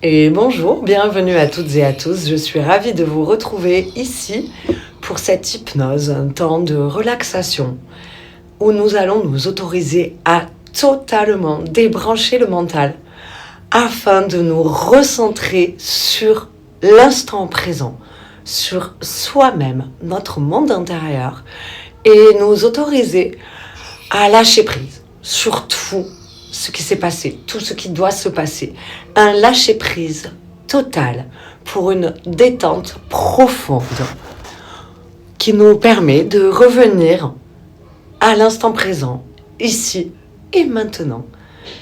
Et bonjour, bienvenue à toutes et à tous. Je suis ravie de vous retrouver ici pour cette hypnose, un temps de relaxation où nous allons nous autoriser à totalement débrancher le mental afin de nous recentrer sur l'instant présent, sur soi-même, notre monde intérieur et nous autoriser à lâcher prise sur tout ce qui s'est passé, tout ce qui doit se passer. Un lâcher-prise total pour une détente profonde qui nous permet de revenir à l'instant présent, ici et maintenant,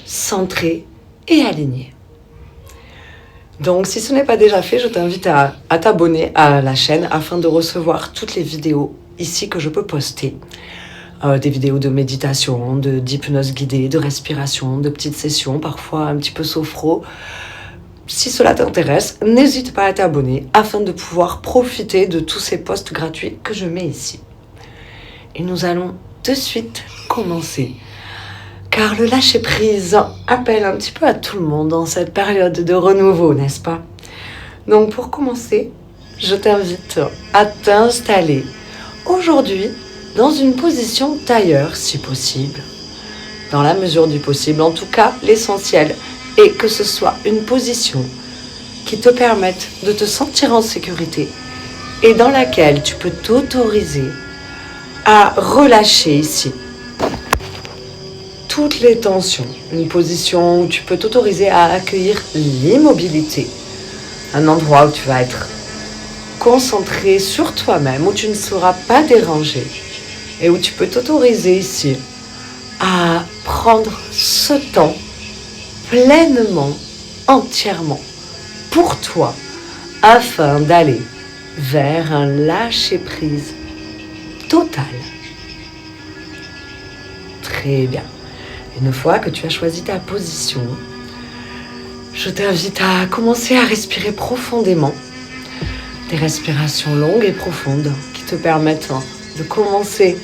centré et aligné. Donc si ce n'est pas déjà fait, je t'invite à t'abonner à la chaîne afin de recevoir toutes les vidéos ici que je peux poster. Des vidéos de méditation, d'hypnose guidée, de respiration, de petites sessions, parfois un petit peu sophro. Si cela t'intéresse, n'hésite pas à t'abonner afin de pouvoir profiter de tous ces posts gratuits que je mets ici. Et nous allons de suite commencer. Car le lâcher-prise appelle un petit peu à tout le monde dans cette période de renouveau, n'est-ce pas? Donc pour commencer, je t'invite à t'installer aujourd'hui dans une position tailleur si possible. Dans la mesure du possible, en tout cas, l'essentiel est que ce soit une position qui te permette de te sentir en sécurité et dans laquelle tu peux t'autoriser à relâcher ici toutes les tensions. Une position où tu peux t'autoriser à accueillir l'immobilité. Un endroit où tu vas être concentré sur toi-même, où tu ne seras pas dérangé. Et où tu peux t'autoriser ici à prendre ce temps pleinement, entièrement pour toi afin d'aller vers un lâcher-prise total. Très bien. Une fois que tu as choisi ta position, je t'invite à commencer à respirer profondément. Des respirations longues et profondes qui te permettent de commencer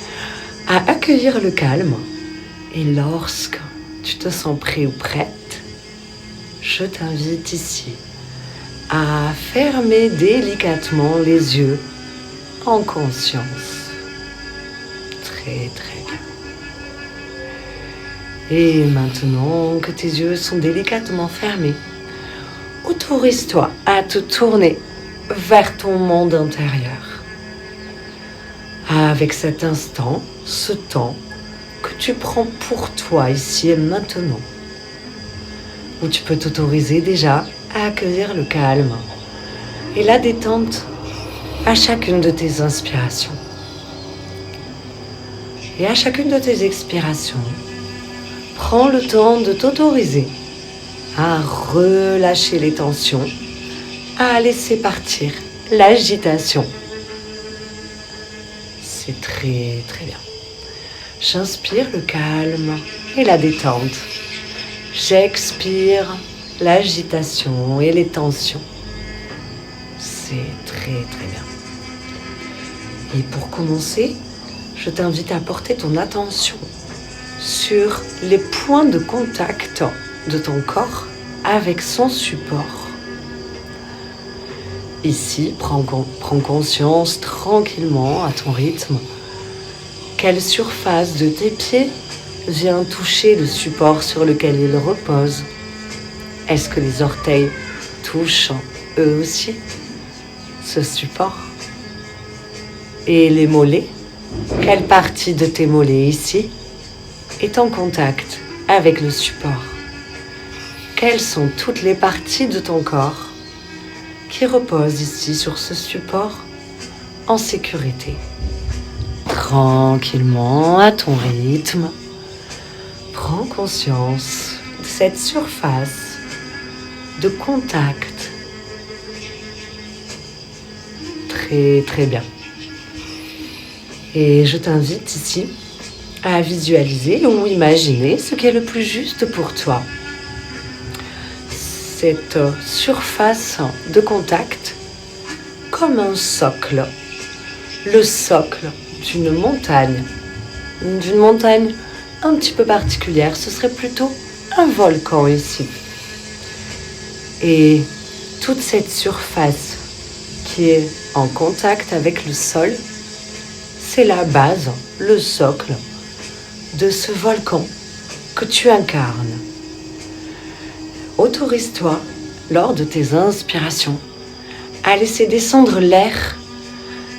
à accueillir le calme. Et lorsque tu te sens prêt ou prête, je t'invite ici à fermer délicatement les yeux en conscience. Très très bien. Et maintenant que tes yeux sont délicatement fermés, autorise-toi à te tourner vers ton monde intérieur. Avec cet instant, ce temps que tu prends pour toi ici et maintenant, où tu peux t'autoriser déjà à accueillir le calme et la détente à chacune de tes inspirations. Et à chacune de tes expirations, prends le temps de t'autoriser à relâcher les tensions, à laisser partir l'agitation. C'est très très bien. J'inspire le calme et la détente. J'expire l'agitation et les tensions. C'est très très bien. Et pour commencer, je t'invite à porter ton attention sur les points de contact de ton corps avec son support. Ici, prends conscience tranquillement à ton rythme. Quelle surface de tes pieds vient toucher le support sur lequel ils reposent? Est-ce que les orteils touchent eux aussi ce support? Et les mollets? Quelle partie de tes mollets ici est en contact avec le support? Quelles sont toutes les parties de ton corps qui repose ici sur ce support en sécurité? Tranquillement, à ton rythme, prends conscience de cette surface de contact. Très très bien. Et je t'invite ici à visualiser ou imaginer ce qui est le plus juste pour toi. Cette surface de contact comme un socle, le socle d'une montagne un petit peu particulière, ce serait plutôt un volcan ici. Et toute cette surface qui est en contact avec le sol, c'est la base, le socle de ce volcan que tu incarnes. Autorise-toi, lors de tes inspirations, à laisser descendre l'air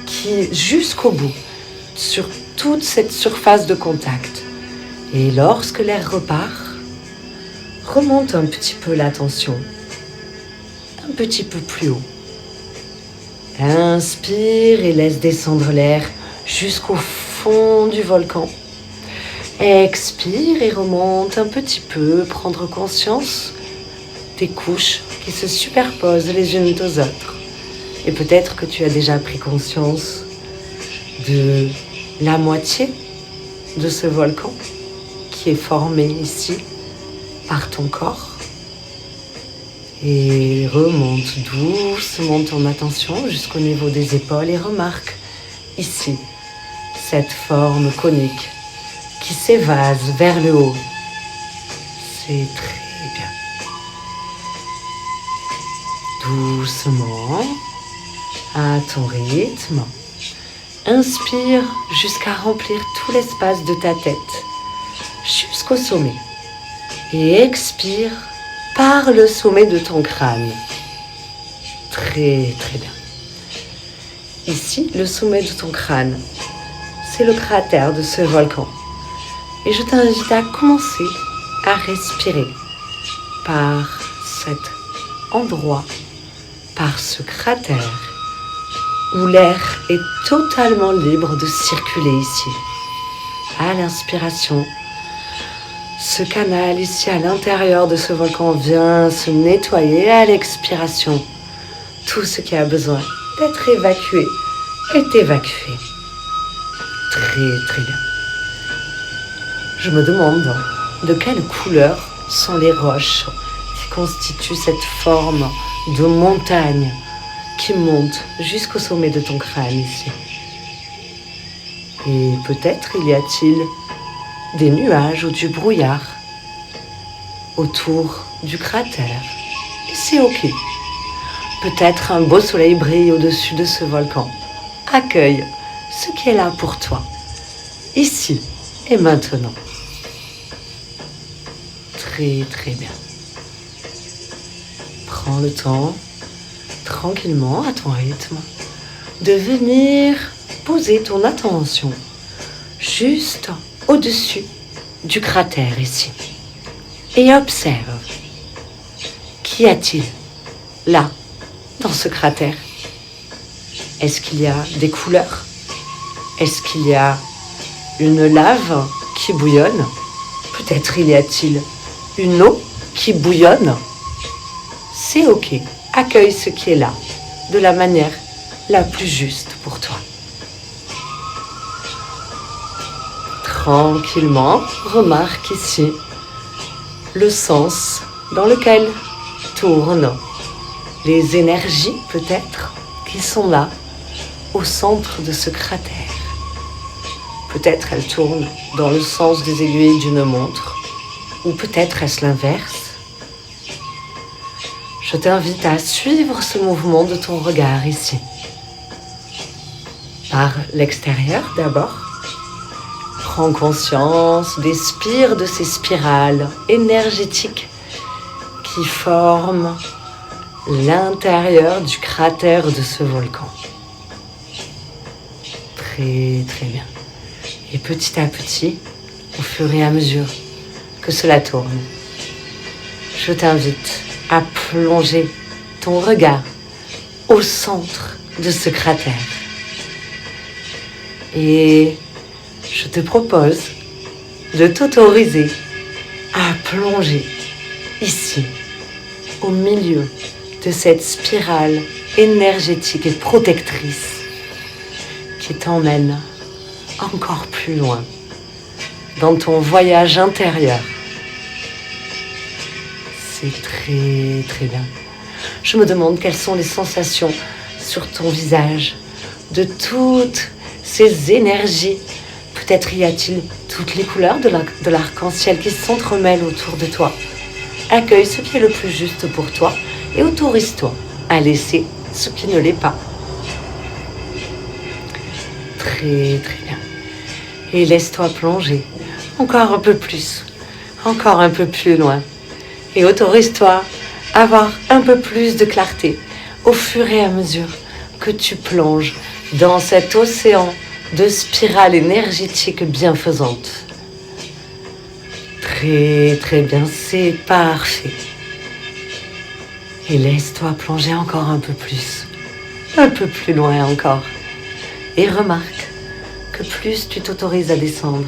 qui, jusqu'au bout, sur toute cette surface de contact. Et lorsque l'air repart, remonte un petit peu la tension, un petit peu plus haut. Inspire et laisse descendre l'air jusqu'au fond du volcan. Expire et remonte un petit peu, prendre conscience des couches qui se superposent les unes aux autres. Et peut-être que tu as déjà pris conscience de la moitié de ce volcan qui est formé ici par ton corps. Et remonte doucement ton attention jusqu'au niveau des épaules et remarque ici cette forme conique qui s'évase vers le haut. C'est très bien. Doucement, à ton rythme, inspire jusqu'à remplir tout l'espace de ta tête, jusqu'au sommet. Et expire par le sommet de ton crâne. Très, très bien. Ici, le sommet de ton crâne, c'est le cratère de ce volcan. Et je t'invite à commencer à respirer par cet endroit, par ce cratère où l'air est totalement libre de circuler ici. À l'inspiration, ce canal ici à l'intérieur de ce volcan vient se nettoyer. À l'expiration, tout ce qui a besoin d'être évacué est évacué. Très très bien. Je me demande de quelle couleur sont les roches qui constituent cette forme de montagne qui monte jusqu'au sommet de ton crâne ici. Et peut-être y a-t-il des nuages ou du brouillard autour du cratère. Et c'est ok. Peut-être un beau soleil brille au-dessus de ce volcan. Accueille ce qui est là pour toi, ici et maintenant. Très très bien. Prends le temps, tranquillement, à ton rythme, de venir poser ton attention juste au-dessus du cratère ici. Et observe. Qu'y a-t-il là, dans ce cratère? Est-ce qu'il y a des couleurs? Est-ce qu'il y a une lave qui bouillonne? Peut-être y a-t-il une eau qui bouillonne? C'est ok. Accueille ce qui est là, de la manière la plus juste pour toi. Tranquillement, remarque ici le sens dans lequel tournent les énergies peut-être qui sont là au centre de ce cratère. Peut-être elles tournent dans le sens des aiguilles d'une montre, ou peut-être est-ce l'inverse. Je t'invite à suivre ce mouvement de ton regard ici. Par l'extérieur d'abord. Prends conscience des spires de ces spirales énergétiques qui forment l'intérieur du cratère de ce volcan. Très très bien. Et petit à petit, au fur et à mesure que cela tourne, je t'invite à plonger ton regard au centre de ce cratère. Et je te propose de t'autoriser à plonger ici, au milieu de cette spirale énergétique et protectrice qui t'emmène encore plus loin dans ton voyage intérieur. C'est très très bien. Je me demande quelles sont les sensations sur ton visage de toutes ces énergies. Peut-être y a-t-il toutes les couleurs de l'arc-en-ciel qui s'entremêlent autour de toi. Accueille ce qui est le plus juste pour toi et autorise-toi à laisser ce qui ne l'est pas. Très très bien. Et laisse-toi plonger encore un peu plus, encore un peu plus loin. Et autorise-toi à avoir un peu plus de clarté au fur et à mesure que tu plonges dans cet océan de spirale énergétique bienfaisante. Très très bien, c'est parfait. Et laisse-toi plonger encore un peu plus loin encore. Et remarque que plus tu t'autorises à descendre,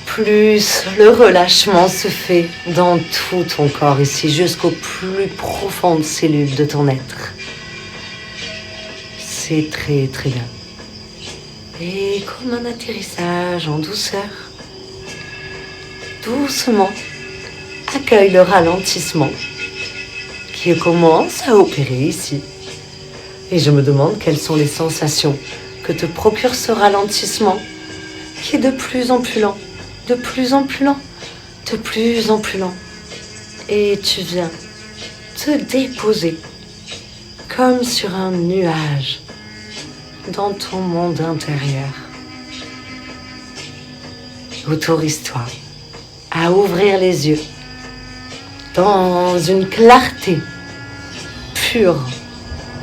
plus le relâchement se fait dans tout ton corps ici, jusqu'aux plus profondes cellules de ton être. C'est très très bien. Et comme un atterrissage en douceur, doucement, accueille le ralentissement qui commence à opérer ici. Et je me demande quelles sont les sensations que te procure ce ralentissement qui est de plus en plus lent, de plus en plus lent, de plus en plus lent. Et tu viens te déposer comme sur un nuage dans ton monde intérieur. Autorise-toi à ouvrir les yeux dans une clarté pure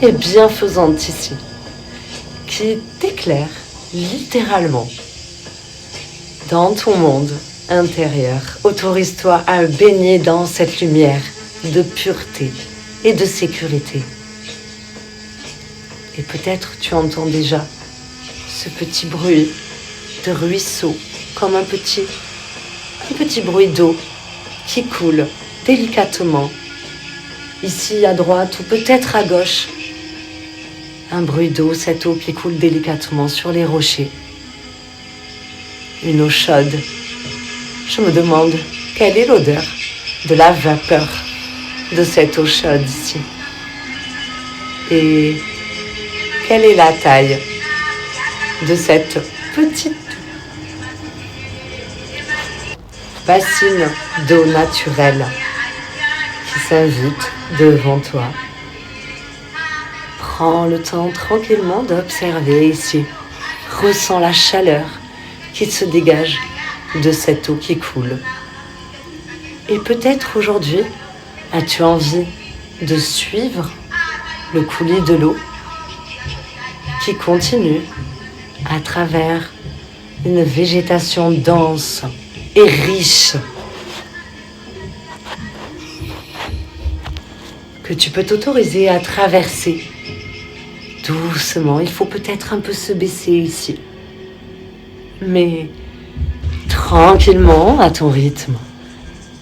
et bienfaisante ici, qui t'éclaire littéralement dans ton monde intérieur. Autorise-toi à baigner dans cette lumière de pureté et de sécurité. Et peut-être tu entends déjà ce petit bruit de ruisseau, comme un petit bruit d'eau qui coule délicatement, ici à droite ou peut-être à gauche. Un bruit d'eau, cette eau qui coule délicatement sur les rochers. Une eau chaude. Je me demande quelle est l'odeur de la vapeur de cette eau chaude ici. Et quelle est la taille de cette petite bassine d'eau naturelle qui s'invite devant toi. Prends le temps tranquillement d'observer ici. Ressens la chaleur qui se dégage de cette eau qui coule. Et peut-être aujourd'hui, as-tu envie de suivre le coulis de l'eau qui continue à travers une végétation dense et riche que tu peux t'autoriser à traverser doucement. Il faut peut-être un peu se baisser ici, mais tranquillement, à ton rythme.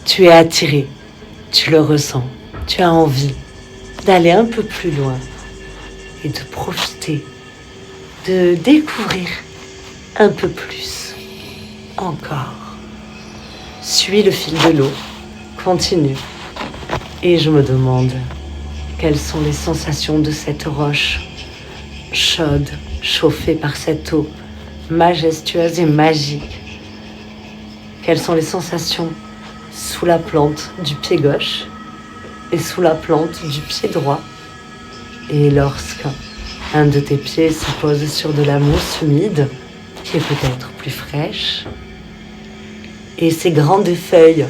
Tu es attiré, tu le ressens, tu as envie d'aller un peu plus loin et de profiter, de découvrir un peu plus encore. Suis le fil de l'eau, continue. Et je me demande quelles sont les sensations de cette roche chaude, chauffée par cette eau majestueuse et magique. Quelles sont les sensations sous la plante du pied gauche et sous la plante du pied droit. Et lorsqu'un de tes pieds se pose sur de la mousse humide, qui est peut-être plus fraîche, et ces grandes feuilles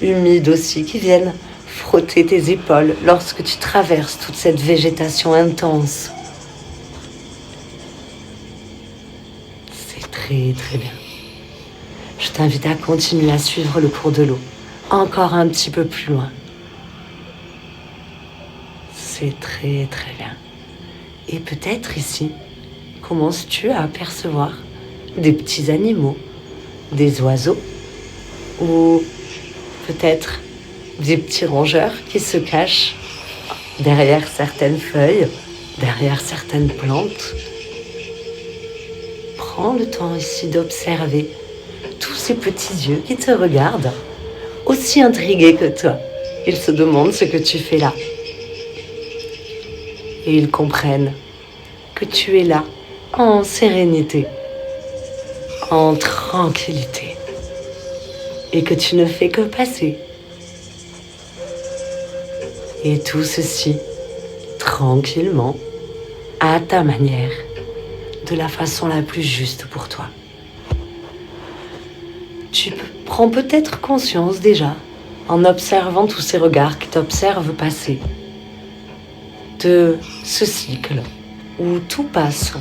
humides aussi qui viennent frotter tes épaules lorsque tu traverses toute cette végétation intense. C'est très très bien. Je t'invite à continuer à suivre le cours de l'eau, encore un petit peu plus loin. C'est très très bien. Et peut-être ici, commences-tu à apercevoir des petits animaux, des oiseaux, ou peut-être des petits rongeurs qui se cachent derrière certaines feuilles, derrière certaines plantes. Prends le temps ici d'observer tous ces petits yeux qui te regardent, aussi intrigués que toi. Ils se demandent ce que tu fais là. Et ils comprennent que tu es là en sérénité, en tranquillité, et que tu ne fais que passer. Et tout ceci, tranquillement, à ta manière, de la façon la plus juste pour toi. Tu prends peut-être conscience déjà, en observant tous ces regards qui t'observent passer, de ce cycle où tout passe,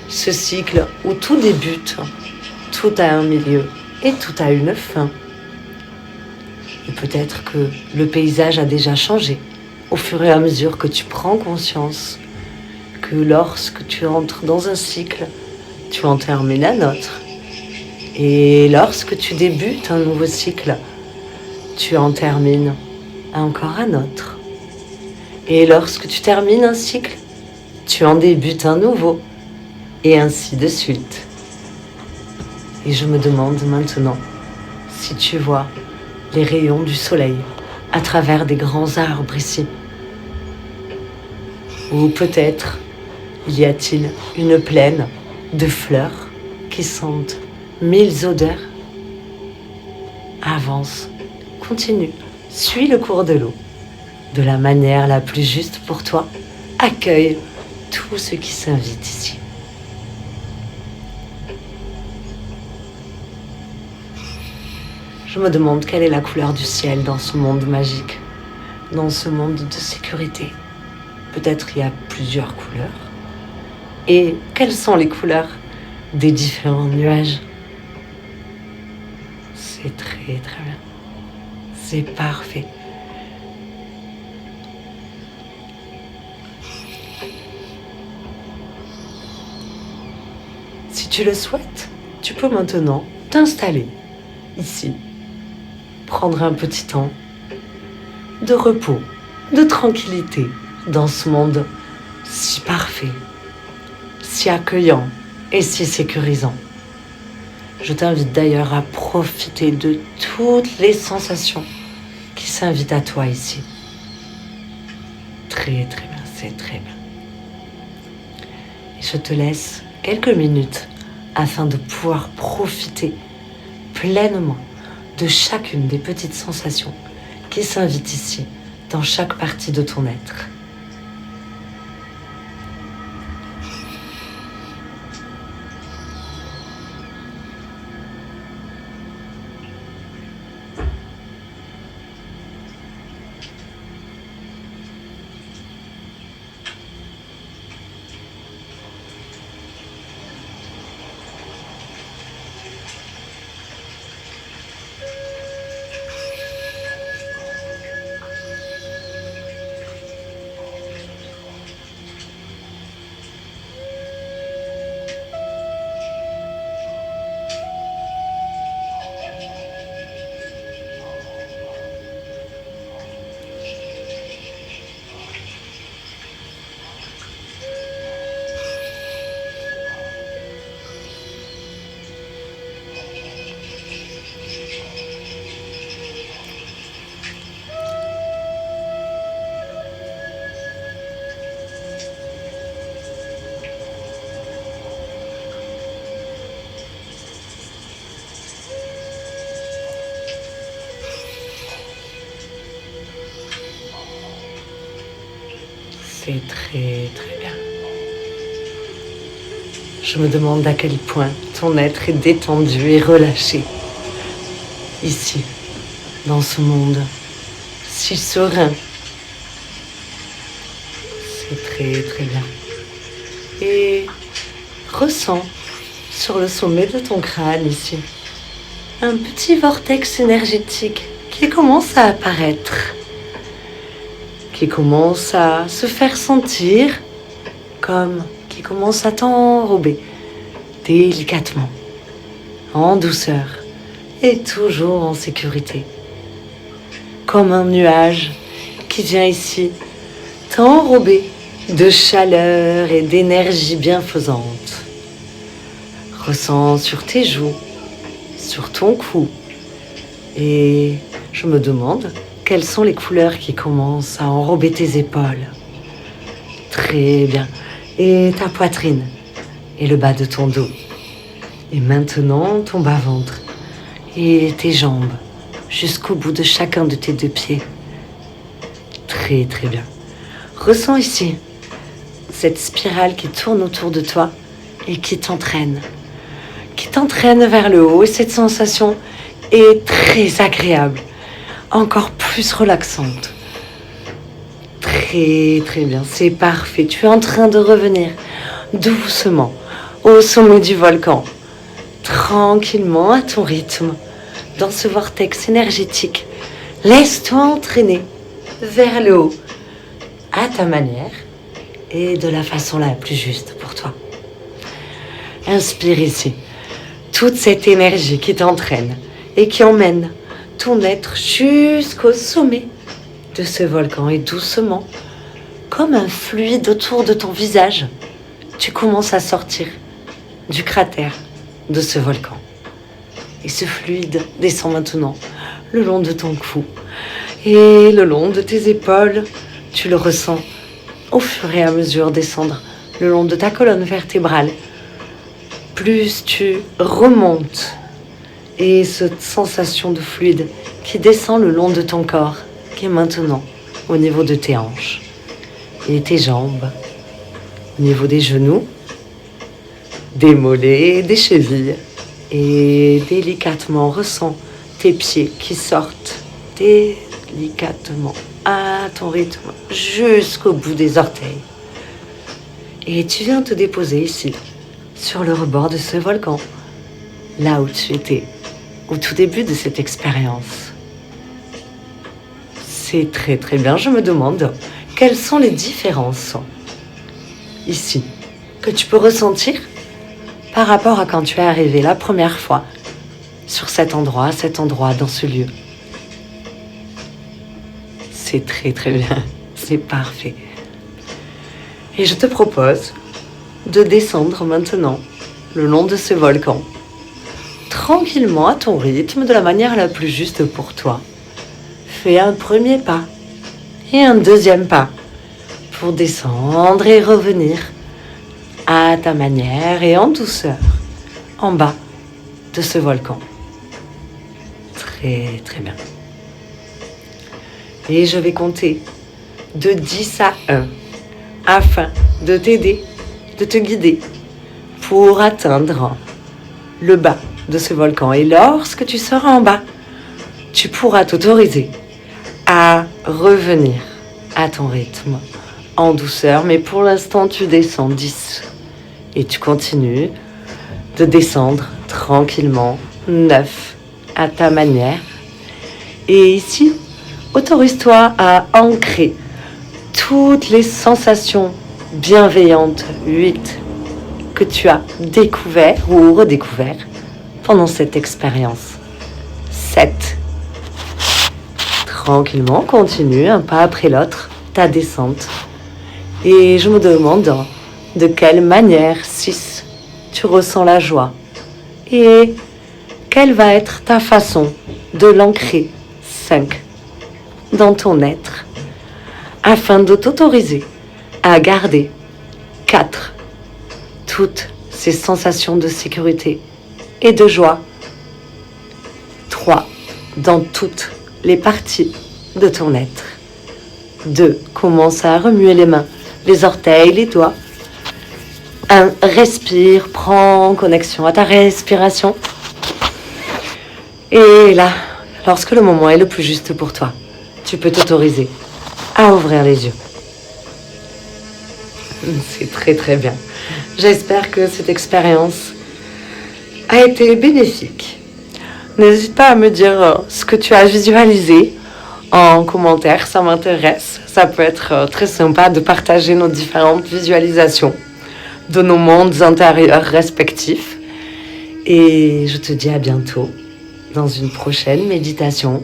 ce cycle où tout débute, tout a un milieu et tout a une fin. Et peut-être que le paysage a déjà changé au fur et à mesure que tu prends conscience que lorsque tu entres dans un cycle, tu en termines un autre. Et lorsque tu débutes un nouveau cycle, tu en termines encore un autre. Et lorsque tu termines un cycle, tu en débutes un nouveau. Et ainsi de suite. Et je me demande maintenant si tu vois les rayons du soleil à travers des grands arbres ici. Ou peut-être y a-t-il une plaine de fleurs qui sentent 1000 odeurs. Avance, continue, suis le cours de l'eau. De la manière la plus juste pour toi, accueille tout ce qui s'invite ici. Je me demande quelle est la couleur du ciel dans ce monde magique, dans ce monde de sécurité. Peut-être il y a plusieurs couleurs. Et quelles sont les couleurs des différents nuages? C'est très très bien. C'est parfait. Si tu le souhaites, tu peux maintenant t'installer ici. Prendre un petit temps de repos, de tranquillité dans ce monde si parfait, si accueillant et si sécurisant. Je t'invite d'ailleurs à profiter de toutes les sensations qui s'invitent à toi ici. Très très bien, c'est très bien. Et je te laisse quelques minutes afin de pouvoir profiter pleinement de chacune des petites sensations qui s'invitent ici, dans chaque partie de ton être. C'est très très bien. Je me demande à quel point ton être est détendu et relâché. Ici, dans ce monde, si serein. C'est très très bien. Et ressens sur le sommet de ton crâne ici un petit vortex énergétique qui commence à apparaître, qui commence à se faire sentir comme qui commence à t'enrober délicatement, en douceur et toujours en sécurité. Comme un nuage qui vient ici t'enrober de chaleur et d'énergie bienfaisante. Ressens sur tes joues, sur ton cou. Et je me demande quelles sont les couleurs qui commencent à enrober tes épaules. Très bien. Et ta poitrine et le bas de ton dos. Et maintenant ton bas-ventre et tes jambes jusqu'au bout de chacun de tes deux pieds. Très Très très bien. Ressens ici cette spirale qui tourne autour de toi et qui t'entraîne vers le haut. Et cette sensation est très agréable, encore plus relaxante. Très très bien, c'est parfait. Tu es en train de revenir doucement au sommet du volcan, tranquillement à ton rythme, dans ce vortex énergétique. Laisse-toi entraîner vers le haut, à ta manière et de la façon la plus juste pour toi. Inspire ici toute cette énergie qui t'entraîne et qui emmène ton être jusqu'au sommet de ce volcan. Et doucement, comme un fluide autour de ton visage, tu commences à sortir du cratère de ce volcan. Et ce fluide descend maintenant le long de ton cou et le long de tes épaules. Tu le ressens au fur et à mesure descendre le long de ta colonne vertébrale. Plus tu remontes et cette sensation de fluide qui descend le long de ton corps, qui est maintenant au niveau de tes hanches et tes jambes, au niveau des genoux, des mollets, des chevilles, et délicatement ressens tes pieds qui sortent délicatement à ton rythme jusqu'au bout des orteils. Et tu viens te déposer ici, sur le rebord de ce volcan, là où tu étais au tout début de cette expérience. C'est très très bien. Je me demande quelles sont les différences ici que tu peux ressentir par rapport à quand tu es arrivé la première fois sur cet endroit, dans ce lieu. C'est très très bien, c'est parfait. Et je te propose de descendre maintenant le long de ce volcan, tranquillement à ton rythme, de la manière la plus juste pour toi. Fais un premier pas et un deuxième pas pour descendre et revenir à ta manière et en douceur en bas de ce volcan. Très très bien. Et je vais compter de 10 à 1 afin de t'aider, de te guider pour atteindre le bas de ce volcan. Et lorsque tu seras en bas, tu pourras t'autoriser à revenir à ton rythme en douceur. Mais pour l'instant, tu descends 10 et tu continues de descendre tranquillement 9 à ta manière. Et ici, autorise-toi à ancrer toutes les sensations bienveillantes 8 que tu as découvert ou redécouvert pendant cette expérience. 7. Tranquillement, continue un pas après l'autre ta descente. Et je me demande de quelle manière 6 tu ressens la joie et quelle va être ta façon de l'ancrer 5 dans ton être afin de t'autoriser à garder 4 toutes ces sensations de sécurité et de joie. 3 dans toutes les parties de ton être. 2 commence à remuer les mains, les orteils, les doigts. 1 respire, prends connexion à ta respiration. Et là, lorsque le moment est le plus juste pour toi, tu peux t'autoriser à ouvrir les yeux. C'est très très bien. J'espère que cette expérience a été bénéfique. N'hésite pas à me dire ce que tu as visualisé en commentaire, ça m'intéresse. Ça peut être très sympa de partager nos différentes visualisations de nos mondes intérieurs respectifs. Et je te dis à bientôt dans une prochaine méditation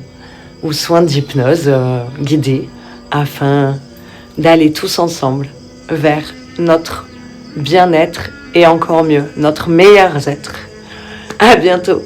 ou soin d'hypnose guidée afin d'aller tous ensemble vers notre bien-être et encore mieux, notre meilleur être. À bientôt.